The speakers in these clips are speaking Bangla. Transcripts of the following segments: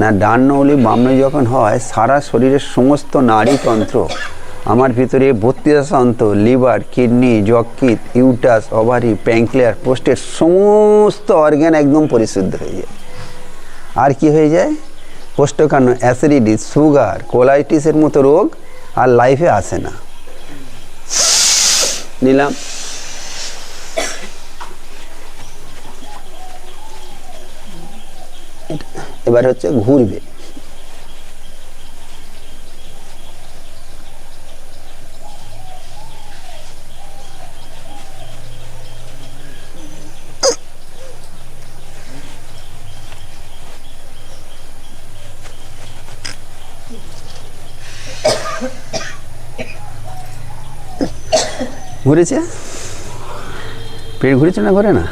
না ডান নৌলি বাম নৌলি যখন হয় সারা শরীরের সমস্ত নাড়িতন্ত্র আমার ভিতরে 32 অন্ত, লিভার, কিডনি, যকৃৎ, ইউটাস, ওভারি, প্যাঙ্ক্রিয়াস, প্রোস্টেট সমস্ত অর্গান একদম পরিশুদ্ধ হয়ে যায়। আর কি হয়ে যায়? কোষ্ঠকাঠিন্য, অ্যাসিডিটি, সুগার, কোলাইটিসের মতো রোগ আর লাইফে আসে না। নিলাম। এবার হচ্ছে ঘুরবে। ঘুরেছে, পেট ঘুরেছে না ঘরে না?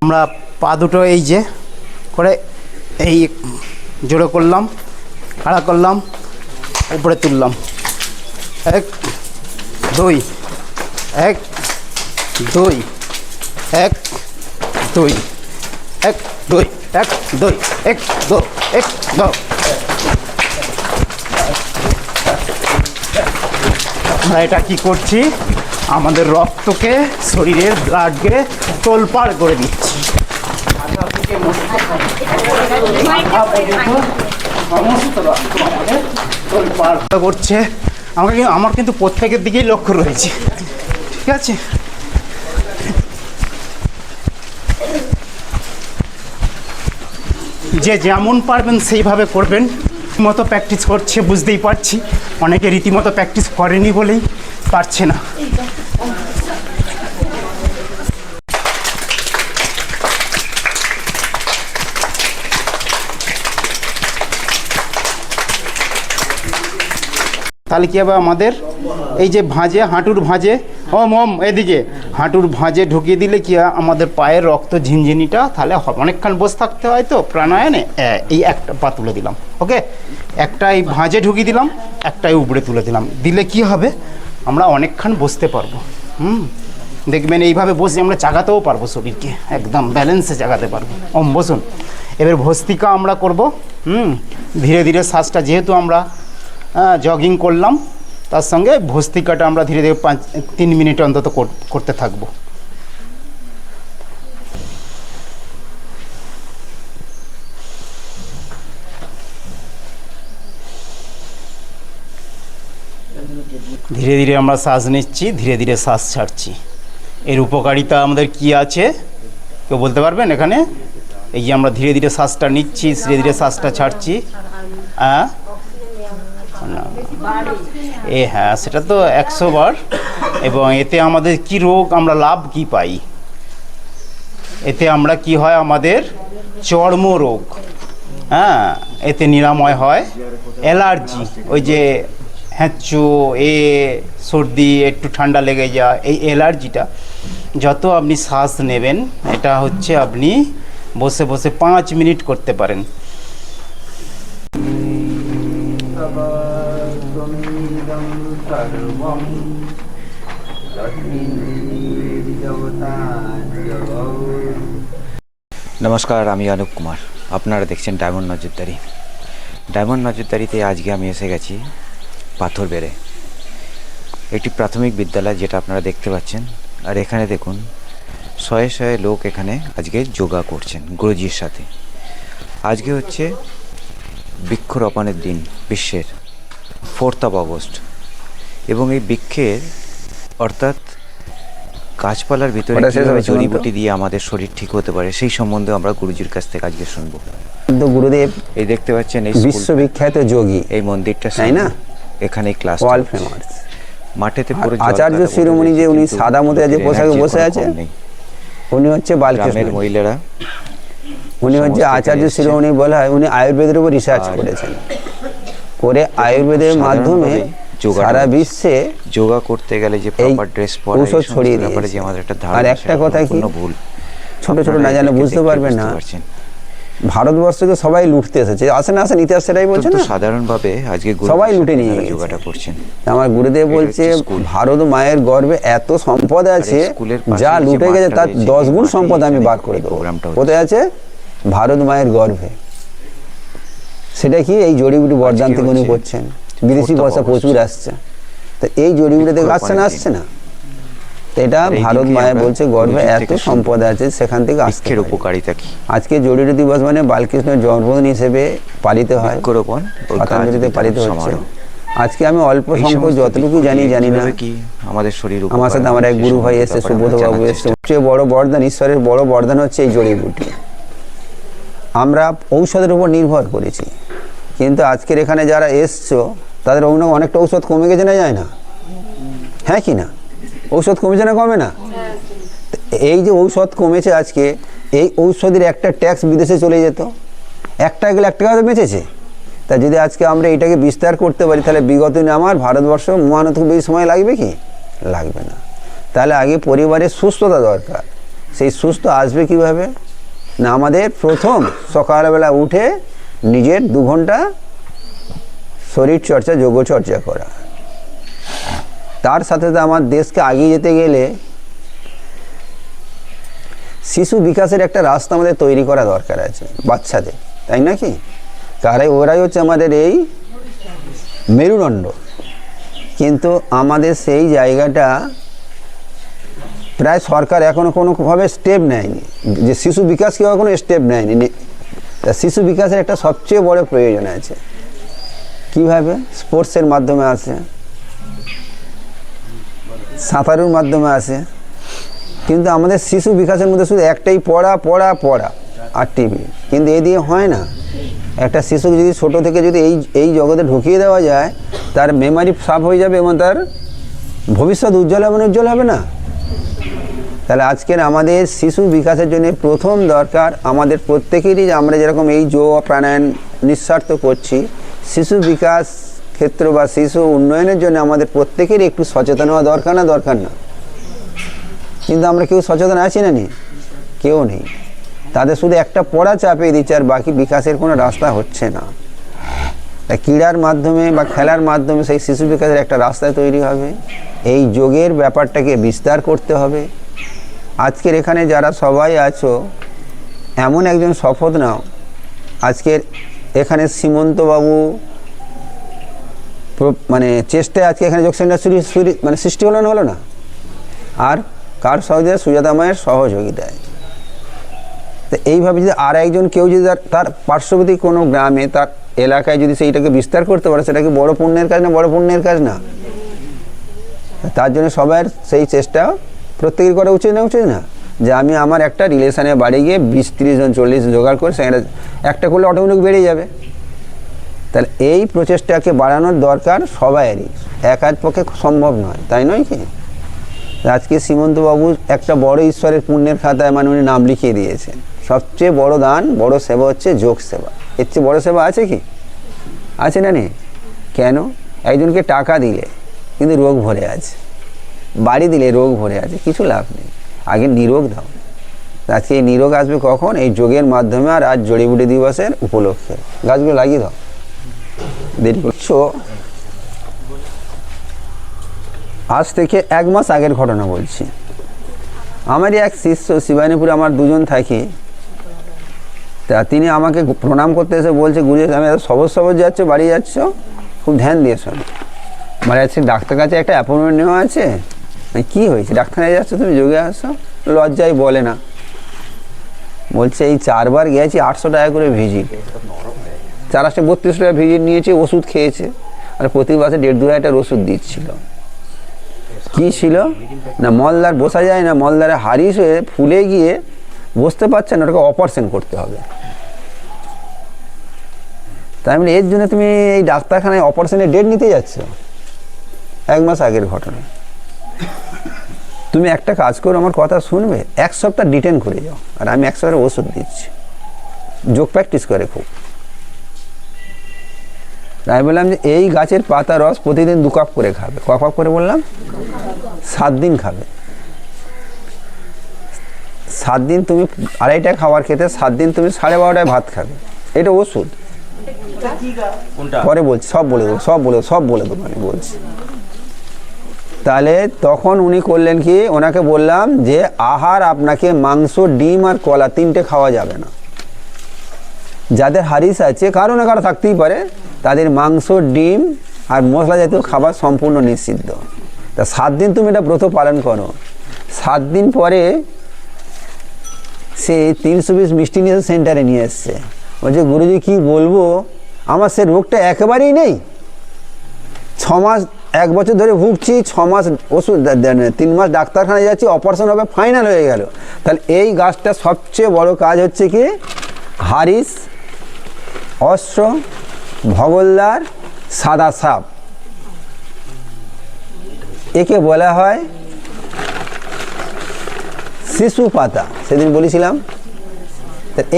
আমরা পা দুটো এই যে করে এই জোড়ো করলাম, খাড়া করলাম, উপরে তুললাম, 1 2 1 2 1 2 1 2 1 2 1 2 1 2। আমরা এটা কি করছি? আমাদের রক্তকে, শরীরের ব্লাডকে তোলপাড় করে দিচ্ছি। করছে আমার কিন্তু প্রত্যেকের দিকেই লক্ষ্য রয়েছে, ঠিক আছে? যে যেমন পারবেন সেইভাবে করবেন। মতো প্র্যাকটিস করছে বুঝতেই পারছি, অনেকে রীতিমতো প্র্যাকটিস করেনি বলেই পারছে না। তাহলে কী হবে? আমাদের এই যে ভাঁজে, হাঁটুর ভাঁজে, এদিকে হাঁটুর ভাঁজে ঢুকিয়ে দিলে কি হয়? আমাদের পায়ের রক্ত ঝিনঝিনিটা তাহলে অনেকক্ষণ বসে থাকতে হয় তো প্রাণায়ামে। এই একটা পা তুলে দিলাম, ওকে, একটা এই ভাঁজে ঢুকিয়ে দিলাম, একটাই উপরে তুলে দিলাম। দিলে কি হবে? আমরা অনেকক্ষণ বসতে পারবো। দেখবেন এইভাবে বসে আমরা জাগাতেও পারবো, শরীরকে একদম ব্যালেন্সে জাগাতে পারবো। বসুন। এবার ভস্ত্রিকা আমরা করব। ধীরে ধীরে শ্বাসটা, যেহেতু আমরা জগিং করলাম, তার সঙ্গে ভস্ত্রিকাটা আমরা ধীরে ধীরে 3 মিনিট অন্তত করতে থাকবো। ধীরে ধীরে আমরা শ্বাস নিচ্ছি, ধীরে ধীরে শ্বাস ছাড়ছি। এর উপকারিতা আমাদের কি আছে কেউ বলতে পারবেন এখানে? এই যে আমরা ধীরে ধীরে শ্বাসটা নিচ্ছি, ধীরে ধীরে শ্বাসটা ছাড়ছি। হ্যাঁ, সেটা তো 100 বার। এবং এতে আমাদের কি রোগ, আমরা লাভ কি পাই? এতে আমরা কি হয়? আমাদের চর্মরোগ, এতে নিরাময় হয়। অ্যালার্জি, ওই যে হ্যাঁচু, সর্দি, একটু ঠান্ডা লেগে যায়, এই অ্যালার্জিটা যত আপনি শ্বাস নেবেন, এটা হচ্ছে আপনি বসে বসে 5 মিনিট করতে পারেন। নমস্কার, আমি অনুপ কুমার। আপনারা দেখছেন ডায়মন্ড নজরদারি। ডায়মন্ড নজরদারিতে আজকে আমি এসে গেছি পাথরবেড়ে, একটি প্রাথমিক বিদ্যালয়, যেটা আপনারা দেখতে পাচ্ছেন। আর এখানে দেখুন, শয়ে শয়ে লোক এখানে আজকে যোগা করছেন গুরুজির সাথে। আজকে হচ্ছে বৃক্ষরোপণের দিন, বিশ্বের 4th of August। এবং এই বৃক্ষের, অর্থাৎ গাছপালার ভিতরে কীভাবে জড়িবুটি দিয়ে আমাদের শরীর ঠিক হতে পারে, সেই সম্বন্ধে আমরা গুরুজির কাছ থেকে আজকে শুনবো। গুরুদেব এই দেখতে পাচ্ছেন, এই বিশ্ববিখ্যাত যোগী, এই মন্দিরটা, তাই না? এখানে ক্লাস ওয়ার্ল্ড ফেমাস। মাঠেতে পুরো আচার্য শিরোমণি, যে উনি সাদা মতো যে পোশাকে বসে আছে, উনি হচ্ছে বালকৃষ্ণ। মহিলারা উনি হচ্ছে সমাজ থেকে আচার্য এসছে। শিরোমণি বলা হয়, উনি আয়ুর্বেদের উপর রিসার্চ আর করেছেন, করে আয়ুর্বেদের মাধ্যমে সাধারণভাবে যোগাটা সারা হচ্ছে। বিশ্বে যোগা করতে গেলে যে প্রপার ড্রেস পরা, ঔষধ ছড়িয়ে ব্যাপারে যে দিয়েছে। আমাদের একটা আর ধারণা, একটা সেটা কথা কি, সম্পূর্ণ ভুল। ছোট ছোট আপনারা না জানলে এদেরকে বুঝতে দেখলে পারবেন না, পারছেন। ভারতবর্ষকে সবাই লুটতে এসেছে, আসেন আসেন ইতিহাস সেটাই বলছে তো না, সাধারণভাবে আজকে সবাই লুটে নিয়ে আপনারা গেছে। যোগাটা করছেন। আমার গুরুদেব এটা বলছে হচ্ছে স্কুল। ভারত মায়ের গর্ভে এত সম্পদ আছে, স্কুলের পাশে যা যে লুটে গেছে মাঠটা তার রয়েছে, 10 এই গুণ মাঠেই সম্পদ আমি এখানে বার করে এই দেবো। প্রোগ্রামটা হচ্ছে। কোথায় আছে? ভারত মায়ের গর্ভে। সেটা কি? এই জড়িবুটি বরদান আজকে থেকে উনি হচ্ছে করছেন, বিদেশি 4th পয়সা of প্রচুর August। আসছে, তো এই জড়িবুটি থেকে আসছে না, আসছে না? তো এটা আর এই ভারত দিনকে মায়ের আমরা বলছে গর্ভে গুরুজির এত থেকে শুনবো। সম্পদ আছে, সেখান থেকে আসতে বৃক্ষের পারে। উপকারিতা কি? আজকে জড়িবুটি দিবস মানে বালকৃষ্ণের জন্মদিন হিসেবে পালিত হয়, বৃক্ষরোপণ ও গাছ পতঞ্জলিতে বিতরণ পালিত হচ্ছে। সমারোহ। আজকে আমি অল্প এই সংখ্যক সমস্ত যতটুকু জানি দিকগুলি না, কিভাবে কি আমাদের শরীর আমার সাথে আমার এক গুরু ভাই এসে, সুবোধবাবু এসে, সবচেয়ে বড় বরদান, ঈশ্বরের বড় বরদান হচ্ছে এই জড়িবুটি। আমরা ঔষধের উপর নির্ভর করেছি, কিন্তু আজকের এখানে যারা এসছো তাদের অনেকটা ঔষধ কমে গেছে না, যায় না? হ্যাঁ কি না? ঔষধ কমেছে না, কমে না? এই যে ঔষধ কমেছে আজকে, এই ঔষধের একটা ট্যাক্স বিদেশে চলে যেত, একটা গেলে 1 টাকা তো বেঁচেছে। তা যদি আজকে আমরা এটাকে বিস্তার করতে পারি, তাহলে বিগত দিনে আমার ভারতবর্ষ মহানত খুব বেশি সময় লাগবে কি? লাগবে না। তাহলে আগে পরিবারের সুস্থতা দরকার। সেই সুস্থ আসবে কিভাবে? না, আমাদের প্রথম সকালবেলা উঠে নিজের 2 ঘন্টা শরীর চর্চা, যোগ চর্চা করা। তার সাথে সাথে আমার দেশকে এগিয়ে যেতে গেলে শিশু বিকাশের একটা রাস্তা আমাদের তৈরি করা দরকার আছে বাচ্চাদের, তাই না কি? কারণ ওরাই হচ্ছে আমাদের এই মেরুদণ্ড, কিন্তু আমাদের সেই জায়গাটা প্রায় সরকার এখনো কোনোভাবে স্টেপ নেয়নি, যে শিশু বিকাশ কেউ এখনো স্টেপ নেয়নি। তা শিশু বিকাশের একটা সবচেয়ে বড় প্রয়োজন আছে। কিভাবে? স্পোর্টসের মাধ্যমে আসে, সাঁতারুর মাধ্যমে আসে, কিন্তু আমাদের শিশু বিকাশের মধ্যে শুধু একটাই পড়া পড়া পড়া আর টিভি, কিন্তু এই দিয়ে হয় না। একটা শিশুকে যদি ছোটো থেকে যদি এই জগতে ঢুকিয়ে দেওয়া যায়, তার মেমারি সাফ হয়ে যাবে এবং তার ভবিষ্যৎ উজ্জ্বল হবে না, উজ্জ্বল হবে না? তাহলে আজকের আমাদের শিশু বিকাশের জন্য প্রথম দরকার আমাদের প্রত্যেকেরই, যে আমরা যেরকম এই যোগ প্রাণায়াম নিঃস্বার্থ করছি, শিশু বিকাশ ক্ষেত্র বা শিশু উন্নয়নের জন্য আমাদের প্রত্যেকেরই একটু সচেতন হওয়া দরকার না, দরকার না? কিন্তু আমরা কেউ সচেতন আছি না? নেই, কেউ নেই। তাদের শুধু একটা পড়া চাপিয়ে দিচ্ছে, আর বাকি বিকাশের কোনো রাস্তা হচ্ছে না। তাই ক্রীড়ার মাধ্যমে বা খেলার মাধ্যমে সেই শিশু বিকাশের একটা রাস্তা তৈরি হবে। এই যোগের ব্যাপারটাকে বিস্তার করতে হবে। আজকের এখানে যারা সবাই আছো, এমন একজন শপথ নাও, আজকের এখানে সীমন্তবাবু মানে চেষ্টায় আজকে এখানে যোগ সেন্টার মানে সৃষ্টি হলো না, হলো না? আর কার সহযোগিতা? সুজাতা মায়ের সহযোগিতায়। তো এইভাবে যদি আর একজন কেউ যদি তার পার্শ্ববর্তী কোনো গ্রামে, তার এলাকায় যদি সেইটাকে বিস্তার করতে পারে, সেটা কি বড় পুণ্যের কাজ না? বড় পুণ্যের কাজ না? তার জন্য সবার সেই চেষ্টা প্রত্যেকের করা উচিত না, উচিত না? যে আমি আমার একটা রিলেশনে বাড়ি গিয়ে 20-30 জন 40 জন জোগাড় করে সেখানে একটা করলে অটোমেটিক বেড়ে যাবে। তাহলে এই প্রচেষ্টাকে বাড়ানোর দরকার সবাইয়েরই, একার পক্ষে সম্ভব নয়, তাই নয় কি? আজকে সীমন্তবাবু একটা বড় ঈশ্বরের পুণ্যের খাতায় মানে উনি নাম লিখিয়ে দিয়েছেন। সবচেয়ে বড় দান, বড় সেবা হচ্ছে যোগ সেবা। এর চেয়ে বড় সেবা আছে কি? আছে না? নেই। কেন? একজনকে টাকা দিলে কিন্তু রোগ ভরে আছে, বাড়ি দিলে রোগ ভরে আছে, কিছু লাভ নেই। আগে নিরোগ দাও। আজকে এই নিরোগ আসবে কখন? এই যোগের মাধ্যমে। আর আজ জড়িবুটি দিবসের উপলক্ষে গাছগুলো লাগিয়ে দাও। দেরি করছো। আজ থেকে 1 মাস আগের ঘটনা বলছি। আমারই এক শিষ্য, শিবানীপুরে আমার 2 জন থাকি, তা তিনি আমাকে প্রণাম করতে এসে বলছে, গুরুজি আমি এত সবজ সবজ যাচ্ছ, বাড়ি যাচ্ছ, খুব ধ্যান দিয়ে শোনো। মানে আজকে ডাক্তার কাছে একটা অ্যাপয়েন্টমেন্ট নেওয়া আছে। কী হয়েছে? ডাক্তারে যাচ্ছ, তুমি যোগে আসো? লজ্জায় বলে না। বলছে এই 4 বার গেছি, 800 টাকা করে ভিজিট, 432 টাকা ভিজিট নিয়েছে, ওষুধ খেয়েছে, আর প্রতি মাসে 1.5-2 হাজার টাকার ওষুধ দিচ্ছিল। কী ছিল না, মলদার বসা যায় না, মলদারে হারিস হয়ে ফুলে গিয়ে বসতে পারছে না, ওটাকে অপারেশন করতে হবে। তাই মানে এর জন্য তুমি এই ডাক্তারখানায় অপারেশনের ডেট নিতে যাচ্ছ? 1 মাস আগের ঘটনা। তুমি একটা কাজ করো, আমার কথা শুনবে, 1 সপ্তাহ ডিটেন করে যাও, আর আমি 1 সপ্তাহ ওষুধ দিচ্ছি। যোগ প্র্যাকটিস করে খুব। আমি বললাম যে এই গাছের পাতা রস প্রতিদিন 2 কাপ করে খাবে। ক কাপ করে বললাম? 7 দিন খাবে। 7 দিন তুমি 2.5টায় খাবার খেতে, 7 দিন তুমি 12:30টায় ভাত খাবে। এটা ওষুধ। পরে বলছি, সব বলে দেবো, সব বলে দেবো আমি বলছি। তাহলে তখন উনি করলেন কি, ওনাকে বললাম যে আহার আপনাকে মাংস, ডিম আর কলা 3টে খাওয়া যাবে না। যাদের হারিস আছে, কারো না কারো থাকতেই পারে, তাদের মাংস, ডিম আর মশলা জাতীয় খাবার সম্পূর্ণ নিষিদ্ধ। তা 7 দিন তুমি এটা ব্রত পালন করো। 7 দিন পরে সে 320 মিষ্টি নিয়ে সেন্টারে নিয়ে এসছে। বলছে গুরুজি কি বলবো, আমার সে রোগটা একেবারেই নেই। 6 মাস, 1 বছর ধরে ভুগছি, 6 মাস ওষুধ, 3 মাস ডাক্তারখানায় যাচ্ছি, অপারেশন হবে, ফাইনাল হয়ে গেল। তাহলে এই গাছটা সবচেয়ে বড় কাজ হচ্ছে কি, হারিস, অশ্ব, ভগলদার, সাদা সাপ, একে বলা হয় শিশু পাতা। সেদিন বলেছিলাম।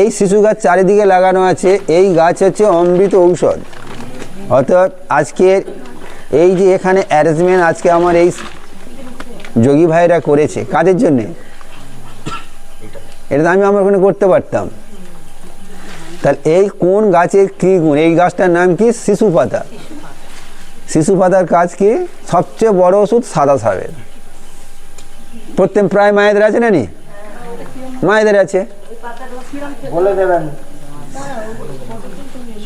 এই শিশু গাছ চারিদিকে লাগানো আছে। এই গাছ হচ্ছে অমৃত ঔষধ। অর্থাৎ আজকের এই যে এখানে অ্যারেঞ্জমেন্ট আজকে আমার এই যোগী ভাইরা করেছে, কাদের জন্যে? এটা তো আমি আমার ওখানে করতে পারতাম। তাহলে এই কোন গাছের কী গুণ? এই গাছটার নাম কি? শিশু পাতা। শিশু পাতার কাজ কি? সবচেয়ে বড় ওষুধ সাদা সাপের। প্রত্যেক প্রায় মায়েদের আছে না নি? মায়েদের আছে। বলে দেবেন,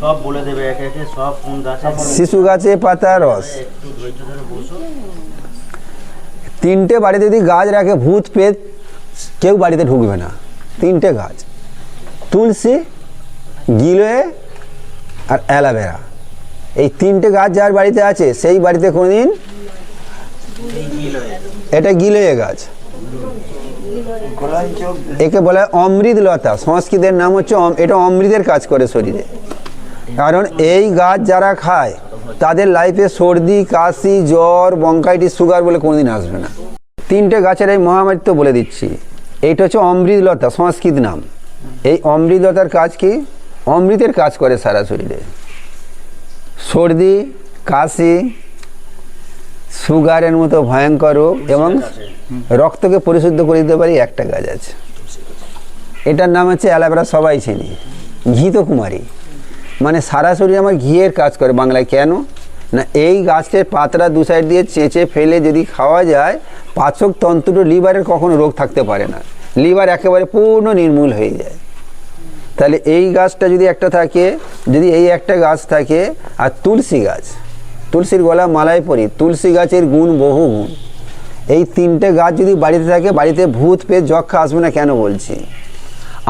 সব বলে দেবে একে একে, সব কোন গাছে। শিশু গাছে পাতা রস। একটু ধৈর্য ধরে বসো। 3টে বাড়িতে যদি গাছ রাখে, ভূত পেত কেউ বাড়িতে ঢুকবে না। 3টে গাছ, তুলসী, গিলোয় আর অ্যালোভেরা। এই 3টে গাছ যার বাড়িতে আছে, সেই বাড়িতে কোনোদিন, এটা গিলোয় গাছ, একে বলা হয় অমৃত লতা। সংস্কৃতের নাম হচ্ছে এটা অমৃতের কাজ করে শরীরে। কারণ এই গাছ যারা খায় তাদের লাইফে সর্দি, কাশি, জ্বর, ব্রঙ্কাইটিস, সুগার বলে কোনোদিন আসবে না। 3টে গাছের এই মহামারী তো বলে দিচ্ছি। এইটা হচ্ছে অমৃত লতা, সংস্কৃত নাম। এই অমৃত লতার কাজ কি? অমৃতের কাজ করে সারা শরীরে। সর্দি, কাশি, সুগারের মতো ভয়ঙ্কর রোগ এবং রক্তকে পরিশুদ্ধ করে দিতে পারি একটা গাছ আছে। এটার নাম হচ্ছে অ্যালোভেরা। সবাই চিনি, ঘৃতকুমারী। মানে সারা শরীরে আমার ঘিয়ের কাজ করে। বাংলায় কেন না, এই গাছের পাতটা 2 সাইড দিয়ে চেঁচে ফেলে যদি খাওয়া যায়, পাচক তন্ত্র, লিভারের কখনো রোগ থাকতে পারে না। লিভার একেবারে পূর্ণ নির্মূল হয়ে যায়। তাহলে এই গাছটা যদি একটা থাকে, যদি এই একটা গাছ থাকে, আর তুলসী গাছ, তুলসীর গলা মালায় পরি, তুলসী গাছের গুণ বহু গুণ। এই 3টে গাছ যদি বাড়িতে থাকে, বাড়িতে ভূত পেত যক্ষা আসবে না। কেন বলছি?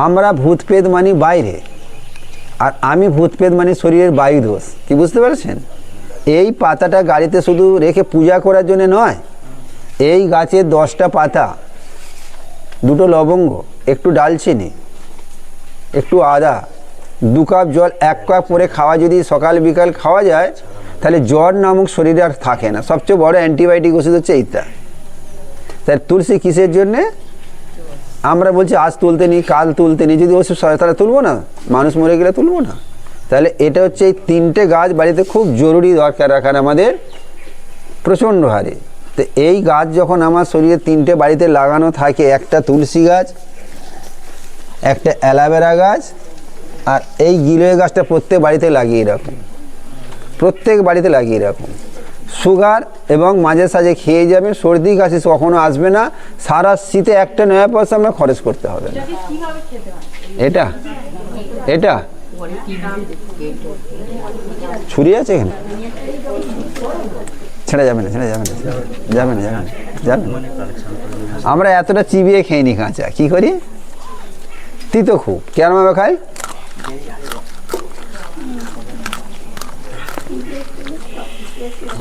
আমরা ভূত পেত মানি বাইরে, আর আমি ভূত পেত মানি শরীরের বায়ু দোষ। কি বুঝতে পারছেন? এই পাতাটা গাড়িতে শুধু রেখে পূজা করার জন্য নয়। এই গাছের 10টা পাতা, 2টো লবঙ্গ, একটু ডালচিনি, একটু আদা, 2 কাপ জল, 1 কাপ করে খাওয়া যদি সকাল বিকাল খাওয়া যায়, তাহলে জ্বর নামক শরীরে আর থাকে না। সবচেয়ে বড় অ্যান্টিবায়োটিক ওষুধ হচ্ছে এইটা। তাই তুলসী কিসের জন্যে? আমরা বলছি আজ তুলতে নি, কাল তুলতে নি, যদি ওষুধ হয় তাহলে তুলবো না? মানুষ মরে গেলে তুলবো না? তাহলে এটা হচ্ছে এই 3টে গাছ বাড়িতে খুব জরুরি দরকার রাখার আমাদের প্রচণ্ড হারে। তো এই গাছ যখন আমার শরীরে 3টে বাড়িতে লাগানো থাকে, একটা তুলসী গাছ, একটা অ্যালোভেরা গাছ, আর এই গিলোয় গাছটা প্রত্যেক বাড়িতে লাগিয়ে রাখুন। প্রত্যেক বাড়িতে লাগিয়ে রাখুন। সুগার এবং মাঝে সাঝে খেয়ে যাবেন, সর্দি কাশি কখনো আসবে না। সারা শীতে একটা নয়া পয়সা আমরা খরচ করতে হবে না। এটা এটা ছুরি আছে এখানে? ছেড়ে যাবে না, ছেড়ে যাবে না, যাবে না, যাবে না, যাবে না। আমরা এতটা চিবিয়ে খেয়ে নি কাঁচা। কি করি? তিতো খুব। কেন ভাবে খাই?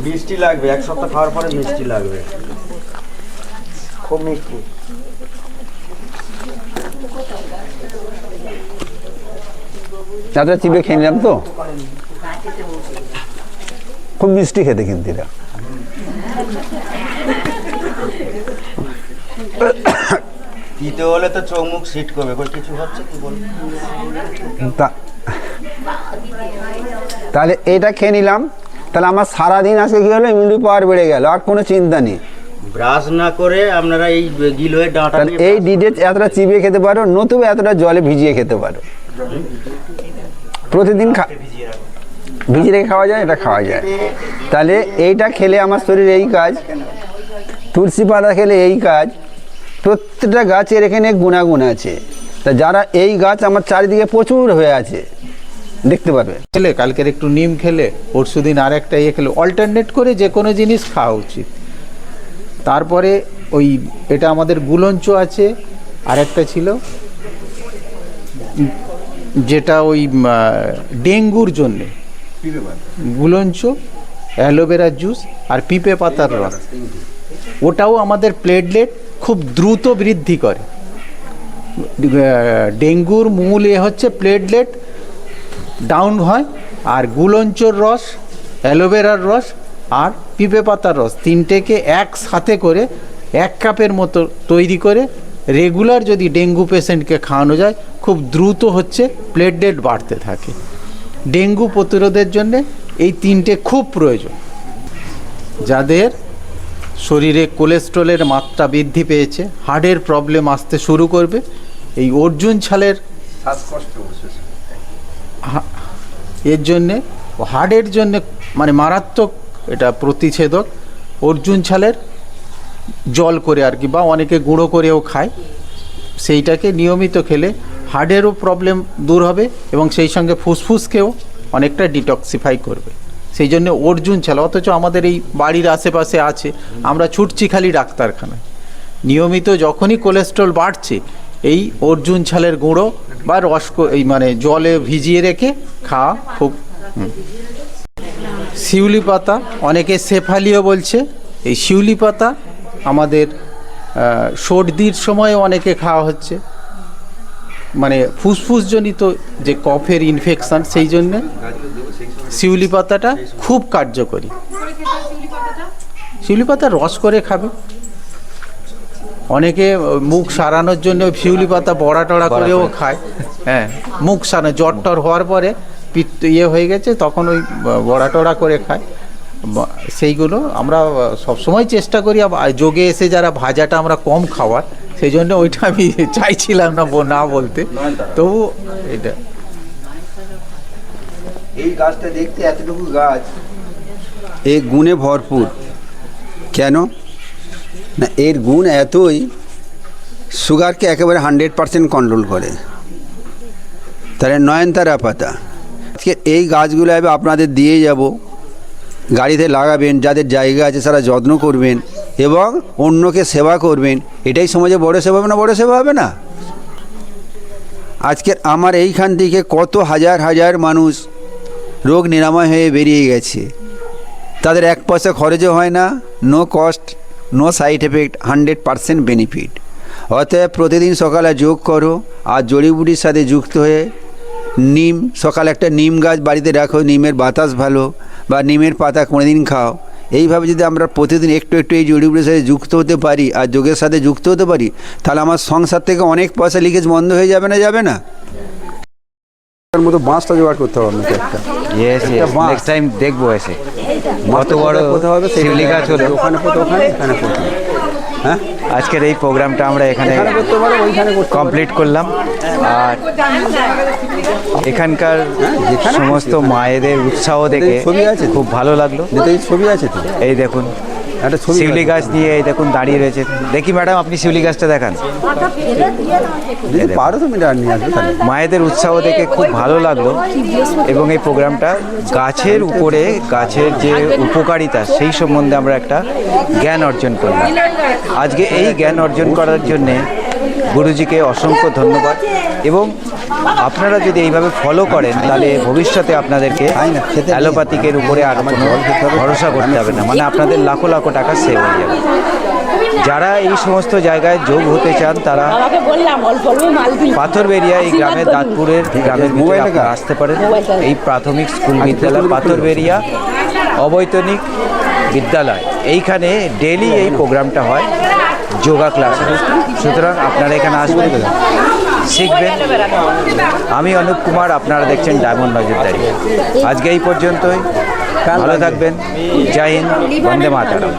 মিষ্টি লাগবে, 1 সপ্তাহ খাওয়ার পরে মিষ্টি লাগবে, খুব মিষ্টি। এতটা চিবিয়ে খেয়ে নিলাম তো, খুব মিষ্টি খেতে কিন্তু এটা। তিতে হলে তো চোখ মুখ সিট করবে, কিছু হচ্ছে কি বলবো। তাহলে এটা খেয়ে নিলাম, তাহলে আমার সারাদিন আজকে কী হলো, ইমিউনিটি পাওয়ার বেড়ে গেল, আর কোনো চিন্তা নেই। ব্রাশ না করে আপনারা এই গিলোয়ের ডাঁটা তাহলে এই ডিডেট এতটা চিবিয়ে খেতে পারো, নতুবা এতটা জলে ভিজিয়ে খেতে পারো। প্রতিদিন ভিজিয়ে রেখে খাওয়া যায়, এটা খাওয়া যায়। তাহলে এইটা খেলে আমার শরীরে এই কাজ, তুলসী পাতা খেলে এই কাজ। প্রত্যেকটা গাছের এখানে গুণাগুণ আছে। তা যারা এই গাছ আমার চারিদিকে প্রচুর হয়ে আছে, দেখতে পারবে। খেলে কালকের একটু নিম খেলে, পরশুদিন আর একটা খেলে, অল্টারনেট করে যে কোনো জিনিস খাওয়া উচিত। তারপরে ওই এটা আমাদের গুলঞ্চ আছে, আর একটা ছিল যেটা ওই ডেঙ্গুর জন্যে, গুলঞ্চ, অ্যালোভেরা জুস আর পিঁপে পাতার রস, ওটাও আমাদের প্লেটলেট খুব দ্রুত বৃদ্ধি করে। ডেঙ্গুর মূল হচ্ছে প্লেটলেট ডাউন হয়, আর গুলঞ্চর রস, অ্যালোভেরার রস আর পিঁপে পাতার রস তিনটেকে একসাথে করে 1 কাপের মতো তৈরি করে রেগুলার যদি ডেঙ্গু পেশেন্টকে খাওয়ানো যায়, খুব দ্রুত হচ্ছে প্লেটলেট বাড়তে থাকে। ডেঙ্গু প্রতিরোধের জন্য এই তিনটে খুব প্রয়োজন। যাদের শরীরে কোলেস্ট্রলের মাত্রা বৃদ্ধি পেয়েছে, হার্টের প্রবলেম আসতে শুরু করবে, এই অর্জুন ছালের এর জন্যে, হার্টের জন্যে মানে মারাত্মক এটা প্রতিষেধক। অর্জুন ছালের জল করে আর কি, বা অনেকে গুঁড়ো করেও খায়, সেইটাকে নিয়মিত খেলে হার্টেরও প্রবলেম দূর হবে এবং সেই সঙ্গে ফুসফুসকেও অনেকটা ডিটক্সিফাই করবে। সেই জন্য অর্জুন ছাল, অথচ আমাদের এই বাড়ির আশেপাশে আছে, আমরা ছুটছি খালি ডাক্তারখানায়। নিয়মিত যখনই কোলেস্ট্রল বাড়ছে, এই অর্জুন ছালের গুঁড়ো বা রস এই মানে জলে ভিজিয়ে রেখে খাওয়া খুব। শিউলি পাতা, অনেকে শেফালিও বলছে, এই শিউলি পাতা আমাদের সর্দির সময় অনেকে খাওয়া হচ্ছে, মানে ফুসফুসজনিত যে কফের ইনফেকশান, সেই জন্যে শিউলি পাতাটা খুব কার্যকরী। শিউলি পাতা রস করে খাবে। অনেকে মুখ সারানোর জন্য শিউলি পাতা বড়া টড়া করেও খায়। হ্যাঁ, মুখ সারানো, জ্বর টর হওয়ার পরে পিত্ত হয়ে গেছে, তখন ওই বড়া টড়া করে খায়। সেইগুলো আমরা সবসময় চেষ্টা করি, যোগে এসে যারা ভাজাটা আমরা কম খাওয়ার, সেই জন্য ওইটা আমি চাইছিলাম না বলতে, তবু এটা। এই গাছটা দেখতে এতটুকু গাছ, এই গুণে ভরপুর। কেন না, এর গুণ এতই, সুগারকে একেবারে 100% কন্ট্রোল করে। তাহলে নয়নতারা পাতা, আজকে এই গাছগুলো আমি আপনাদের দিয়ে যাব, গাড়িতে লাগাবেন, যাদের জায়গা আছে তারা যত্ন করবেন এবং অন্যকে সেবা করবেন। এটাই সমাজে বড় সেবা হবে না? বড় সেবা হবে না? আজকের আমার এইখান থেকে কত হাজার হাজার মানুষ রোগ নিরাময় হয়ে বেরিয়ে গেছে, তাদের 1 পয়সা খরচও হয় না, no cost, no side effect, 100% benefit. অতএব প্রতিদিন সকালে যোগ করো, আর জড়িবুটির সাথে যুক্ত হয়ে নিম, সকালে একটা নিম গাছ বাড়িতে রাখো, নিমের বাতাস ভালো, বা নিমের পাতা কোনোদিন খাও। এইভাবে যদি আমরা প্রতিদিন একটু একটু এই জড়িবুটির সাথে যুক্ত হতে পারি আর যোগের সাথে যুক্ত হতে পারি, তাহলে আমার সংসার থেকে অনেক পয়সা লিকেজ বন্ধ হয়ে যাবে না? যাবে না? তার মতো বাঁশটা জোগাড় করতে হবে আপনাকে একটা। নেক্সট টাইম দেখবো এসে কত বড় শিউলি গাছ হলো। ওখানে এখানে করতে হবে। হ্যাঁ, আজকের এই প্রোগ্রামটা আমরা এখানে কমপ্লিট করলাম। আর এখানকার সমস্ত মায়েদের উৎসাহ দেখে ছবি আছে, খুব ভালো লাগলো। ছবি আছে তো, এই দেখুন একটা ছবি শিউলি গাছ নিয়ে এই দেখুন দাঁড়িয়ে রয়েছে। দেখি ম্যাডাম, আপনি শিউলি গাছটা দেখান। যদি পারো তুমি নিয়ে আসবে তাহলে। মায়েদের উৎসাহ দেখে খুব ভালো লাগলো এবং এই প্রোগ্রামটা গাছের উপরে, গাছের যে উপকারিতা সেই সম্বন্ধে আমরা একটা জ্ঞান অর্জন করলাম। আজকে এই জ্ঞান অর্জন করার জন্যে গুরুজিকে অসংখ্য ধন্যবাদ। এবং আপনারা যদি এইভাবে ফলো করেন, তাহলে ভবিষ্যতে আপনাদেরকে অ্যালোপ্যাথিকের উপরে আর কোনো ভরসা করতে হবে না, মানে আপনাদের লাখো লাখো টাকা সেভ হয়ে যাবে। যারা এই সমস্ত জায়গায় যোগ হতে চান, তারা পাথরবেরিয়া, এই গ্রামের দাঁতপুরের গ্রামের ভিতরে আপনারা আসতে পারেন। এই প্রাথমিক স্কুল বিদ্যালয় পাথরবেরিয়া অবৈতনিক বিদ্যালয়, এইখানে ডেইলি এই প্রোগ্রামটা হয়। যোগা ক্লাস হয়। সুতরাং আপনারা এখানে আসবেন, শিখবেন। আমি অনুপ কুমার, আপনারা দেখছেন ডায়মন্ড নজরদারি। আজকে এই পর্যন্তই, ভালো থাকবেন। জয় হিন্দ, বন্দে মাতরম।